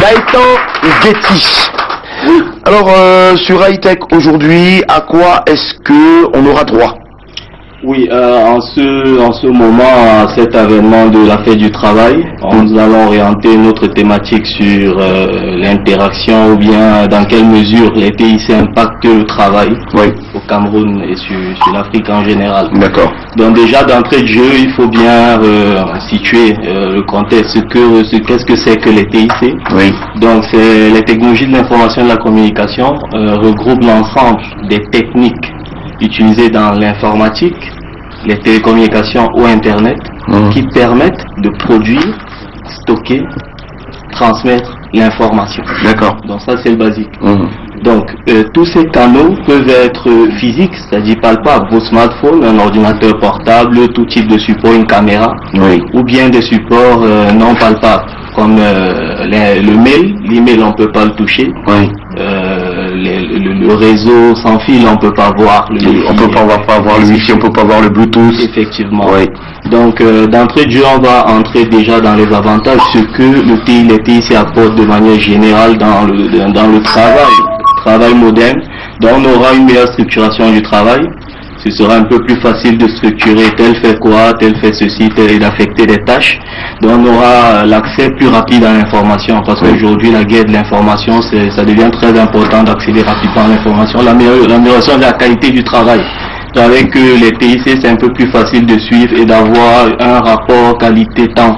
Gaëtan Guetti. Alors, sur Hightech aujourd'hui, à quoi est-ce que on aura droit? Oui, en ce moment, à cet avènement de la fête du travail, nous allons orienter notre thématique sur l'interaction ou bien dans quelle mesure les TIC impactent le travail au Cameroun et sur l'Afrique en général. D'accord. Donc déjà d'entrée de jeu, il faut bien situer le contexte, qu'est-ce que c'est que les TIC. Oui. Donc c'est les technologies de l'information et de la communication regroupent l'ensemble des techniques utilisées dans l'informatique, les télécommunications ou Internet, qui permettent de produire, stocker, transmettre l'information. D'accord. Donc ça c'est le basique. Donc tous ces canaux peuvent être physiques, c'est-à-dire palpables, vos smartphones, un ordinateur portable, tout type de support, une caméra, ou bien des supports non palpables, comme le mail. L'email on ne peut pas le toucher. Le réseau sans fil, on peut pas voir le on peut pas voir le wifi, on peut pas voir le Bluetooth. Effectivement. Donc d'entrée de jeu, on va entrer déjà dans les avantages, ce que les TIC apportent de manière générale dans le travail moderne. Donc on aura une meilleure structuration du travail. Ce sera un peu plus facile de structurer tel fait quoi, tel fait ceci, et d'affecter des tâches. Donc on aura l'accès plus rapide à l'information, parce qu'aujourd'hui la guerre de l'information, ça devient très important d'accéder rapidement à l'information, l'amélioration de la qualité du travail. Avec les TIC, c'est un peu plus facile de suivre et d'avoir un rapport qualité-temps.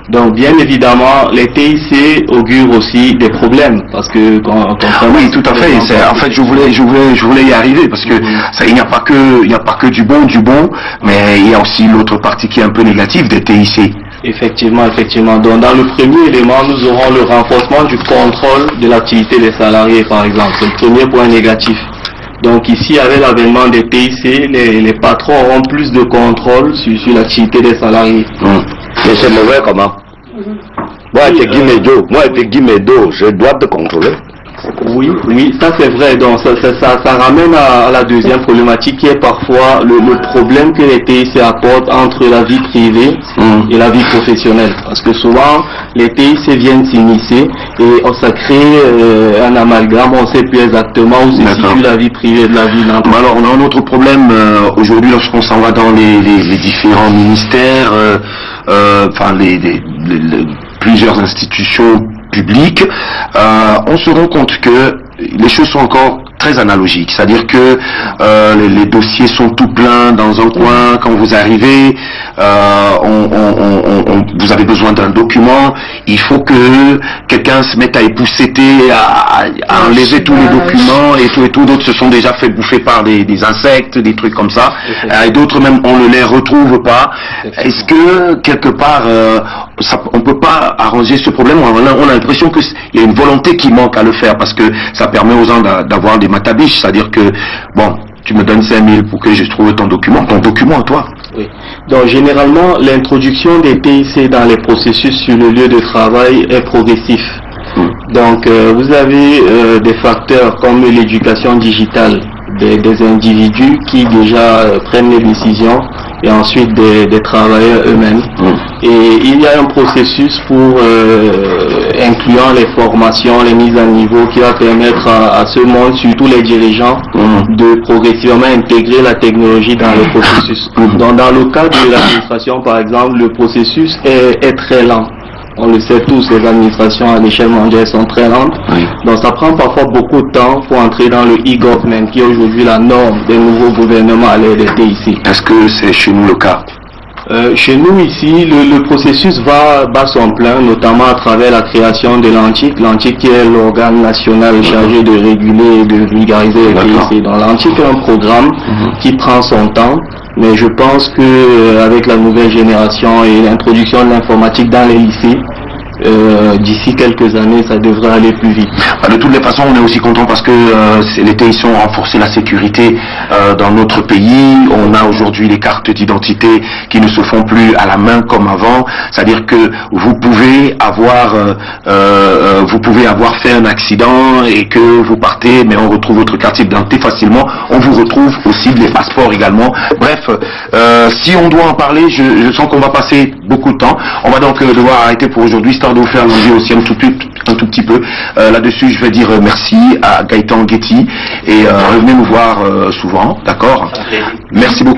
Donc bien évidemment, les TIC augurent aussi des problèmes, parce que oui, tout à fait. En fait, je voulais y arriver, parce que il n'y a pas que du bon, mais il y a aussi l'autre partie qui est un peu négative des TIC. Effectivement. Donc dans le premier élément, nous aurons le renforcement du contrôle de l'activité des salariés, par exemple. C'est le premier point négatif. Donc ici, avec l'avènement des TIC, les patrons auront plus de contrôle sur l'activité des salariés. Mais c'est mauvais comment? Moi, t'es Guimédo, je dois te contrôler. Oui, ça c'est vrai. Donc ça ramène à la deuxième problématique, qui est parfois le problème que les TIC apportent entre la vie privée et la vie professionnelle. Parce que souvent, les TIC viennent s'immiscer et ça crée un amalgame, on ne sait plus exactement où se situe la vie privée de la vie d'entreprise. Alors on a un autre problème aujourd'hui lorsqu'on s'en va dans les différents ministères, plusieurs institutions publiques, on se rend compte que les choses sont encore très analogiques, c'est-à-dire que les dossiers sont tout pleins dans un coin. Quand vous arrivez, vous avez besoin d'un document, il faut que quelqu'un se mette à épousseter, à enlever tous les documents et tout. D'autres se sont déjà fait bouffer par des insectes, des trucs comme ça, et d'autres même on ne les retrouve pas. Est-ce que quelque part on peut pas arranger ce problème? On a l'impression qu'il y a une volonté qui manque à le faire, parce que ça permet aux gens d'avoir des matabiches, c'est-à-dire que bon, tu me donnes 5000 pour que je trouve ton document à toi. Oui. Donc généralement, l'introduction des TIC dans les processus sur le lieu de travail est progressif. Donc vous avez des facteurs comme l'éducation digitale des individus qui déjà prennent les décisions, et ensuite des travailleurs eux-mêmes. Et il y a un processus pour incluant les formations, les mises à niveau, qui va permettre à ce monde, surtout les dirigeants, de progressivement intégrer la technologie dans le processus. Donc dans le cas de l'administration, par exemple, le processus est très lent. On le sait tous, les administrations à l'échelle mondiale sont très lentes. Donc ça prend parfois beaucoup de temps pour entrer dans le e-government, qui est aujourd'hui la norme des nouveaux gouvernements à l'ère des TIC. Est-ce que c'est chez nous le cas? Chez nous ici, le processus bat son plein, notamment à travers la création de l'ANTIC qui est l'organe national chargé de réguler et de vulgariser les TIC. Donc l'ANTIC est un programme qui prend son temps, mais je pense que avec la nouvelle génération et l'introduction de l'informatique dans les lycées, d'ici quelques années, ça devrait aller plus vite. De toutes les façons, on est aussi content parce que les TIC ont renforcé la sécurité dans notre pays. On a aujourd'hui les cartes d'identité qui ne se font plus à la main comme avant. C'est-à-dire que vous pouvez avoir fait un accident et que vous partez, mais on retrouve votre carte d'identité facilement. On vous retrouve aussi les passeports également. Bref, si on doit en parler, je sens qu'on va passer beaucoup de temps. On va donc devoir arrêter pour aujourd'hui, histoire de vous faire l'envie aussi un tout un tout petit peu. Là-dessus, je vais dire merci à Gaëtan Guetti et revenez nous voir souvent, d'accord? Merci beaucoup.